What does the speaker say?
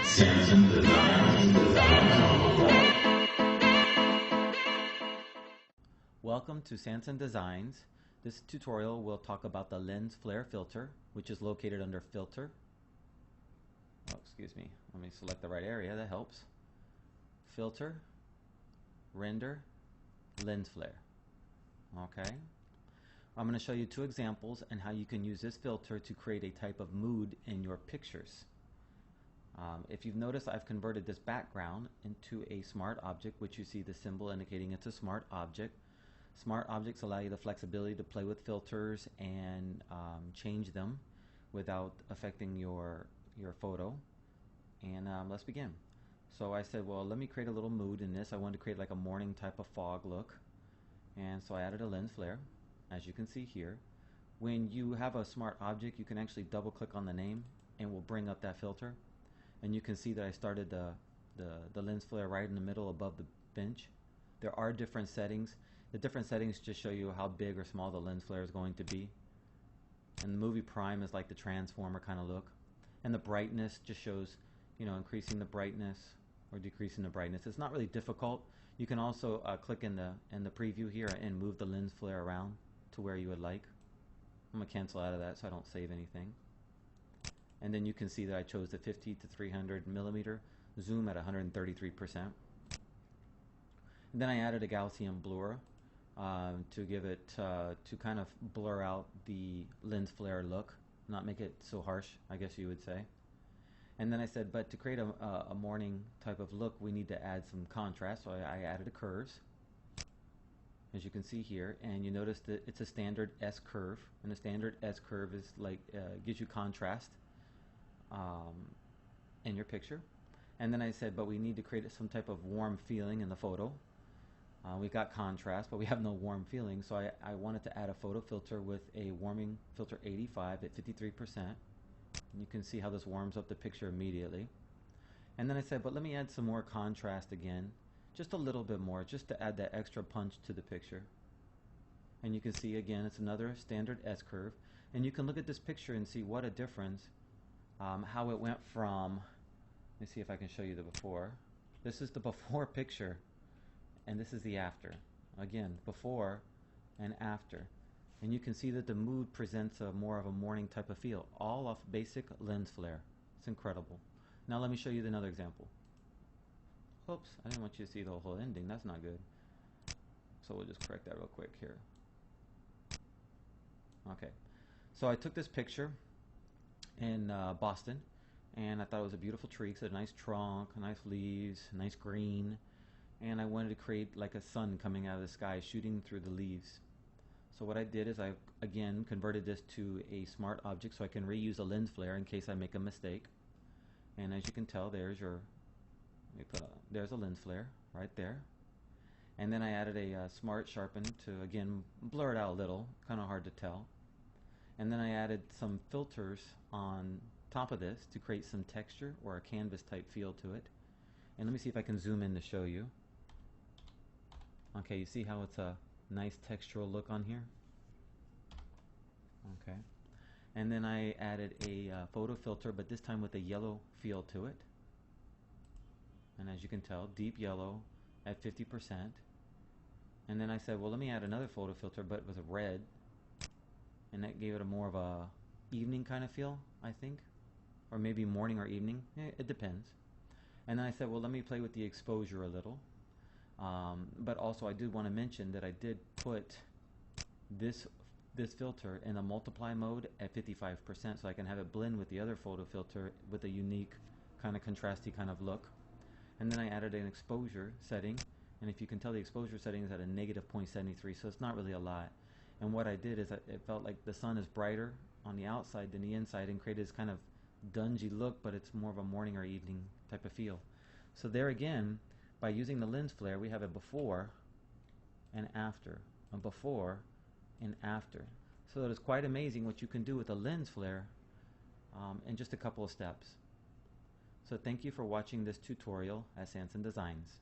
Samson Designs. Welcome to Samson Designs. This tutorial will talk about the lens flare filter, which is located under Filter. Oh, excuse me. Let me select the right area. That helps. Filter, Render, Lens Flare. Okay. I'm going to show you two examples and how you can use this filter to create a type of mood in your pictures. If you've noticed, I've converted this background into a smart object, which you see the symbol indicating it's a smart object. Smart objects allow you the flexibility to play with filters and change them without affecting your photo. And let's begin. So I said, well, let me create a little mood in this. I wanted to create like a morning type of fog look. And so I added a lens flare, as you can see here. When you have a smart object, you can actually double click on the name and we'll bring up that filter. And you can see that I started the lens flare right in the middle above the bench. There are different settings. The different settings just show you how big or small the lens flare is going to be. And the movie prime is like the transformer kind of look. And the brightness just shows, you know, increasing the brightness or decreasing the brightness. It's not really difficult. You can also click in the preview here and move the lens flare around to where you would like. I'm going to cancel out of that so I don't save anything. And then you can see that I chose the 50 to 300 millimeter zoom at 133%. And then I added a Gaussian blur to give it to kind of blur out the lens flare look, not make it so harsh, I guess you would say. And then I said, but to create a morning type of look, we need to add some contrast, so I added a curves, as you can see here. And you notice that it's a standard S curve, and the standard S curve is like gives you contrast in your picture. And then I said, but we need to create some type of warm feeling in the photo. We've got contrast, but we have no warm feeling, so I wanted to add a photo filter with a warming filter 85 at 53%. You can see how this warms up the picture immediately. And then I said, but let me add some more contrast again, just a little bit more, just to add that extra punch to the picture. And you can see again, it's another standard S curve. And you can look at this picture and see what a difference, how it went from, let me see if I can show you the before. This is the before picture, and this is the after. Again, before and after. And you can see that the mood presents a more of a morning type of feel, all off basic lens flare. It's incredible. Now let me show you another example. Oops, I didn't want you to see the whole ending. That's not good. So we'll just correct that real quick here. Okay, so I took this picture in Boston, and I thought it was a beautiful tree. It's a nice trunk, nice leaves, nice green, and I wanted to create like a sun coming out of the sky shooting through the leaves. So what I did is I again converted this to a smart object so I can reuse a lens flare in case I make a mistake. And as you can tell, there's there's a lens flare right there. And then I added a smart sharpen to again blur it out a little, kind of hard to tell. And then I added some filters on top of this to create some texture or a canvas type feel to it. And let me see if I can zoom in to show you. Okay, you see how it's a nice textural look on here? Okay. And then I added a photo filter, but this time with a yellow feel to it. And as you can tell, deep yellow at 50%. And then I said, well, let me add another photo filter, but with a red. And that gave it a more of a evening kind of feel, I think. Or maybe morning or evening. It depends. And then I said, well, let me play with the exposure a little. But also I did want to mention that I did put this filter in a multiply mode at 55% so I can have it blend with the other photo filter with a unique kind of contrasty kind of look. And then I added an exposure setting, and if you can tell, the exposure setting is at a negative 0.73, so it's not really a lot. And what I did is it felt like the sun is brighter on the outside than the inside and created this kind of dungy look, but it's more of a morning or evening type of feel. So there again, by using the lens flare, we have a before and after, a before and after. So it is quite amazing what you can do with a lens flare in just a couple of steps. So thank you for watching this tutorial at Samson Designs.